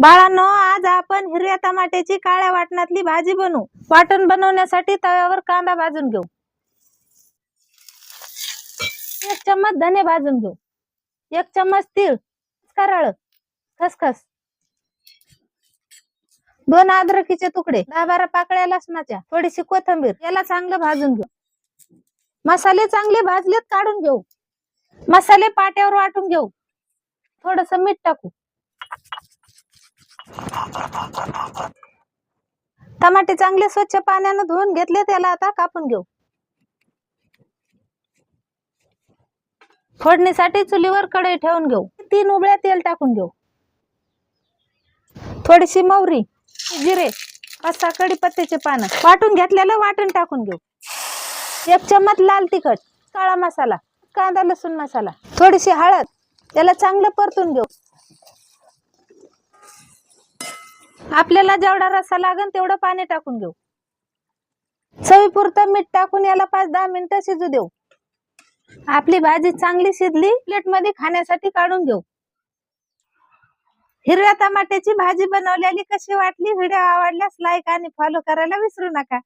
बाळांनो, आज आपण हिरव्या टमाट्याची काळ्या वाटणातली भाजी बनवू। वाटण बनवण्यासाठी तव्यावर कांदा भाजून घेऊ। 1 चम्मच धने भाजून घेऊ। 1 चम्मच तीळ, कारळ, खसखस, 2 अद्रकीचे तुकडे, 10-12 पाकळ्या लसणाच्या, थोडीशी कोथिंबीर। याला चांगलं भाजून घेऊ। मसाले चांगले भाजलेत काढून घेऊ। मसाले पाट्यावर वाटून घेऊ। थोडस मीठ टाकू। टमाटे चांगले स्वच्छ पाण्याने धुवून घेतले, त्याला आता कापून घेऊ। फोडणीसाठी चुलीवर कढई ठेवून घेऊ। 3 उबळ्या तेल टाकून घेऊ। थोडीशी मोहरी, जिरे, 5-6 कढीपत्त्याचे पानं, वाटून घेतलेलं वाटण टाकून घेऊ। 1 चम्मच लाल तिखट, काळा मसाला, कांदा लसूण मसाला, थोडीशी हळद, त्याला चांगलं परतून घेऊ। आपल्याला जेवढा रस्सा लागेल तेवढं पाणी टाकून घेऊ। चवीपुरतं मीठ टाकून याला 5-10 मिनिटं शिजू देऊ। आपली भाजी चांगली शिजली, प्लेट मध्ये खाण्यासाठी काढून घेऊ। हिरव्या टमाट्याची भाजी बनवलेली कशी वाटली? व्हिडिओ आवडल्यास लाईक आणि फॉलो करायला विसरू नका।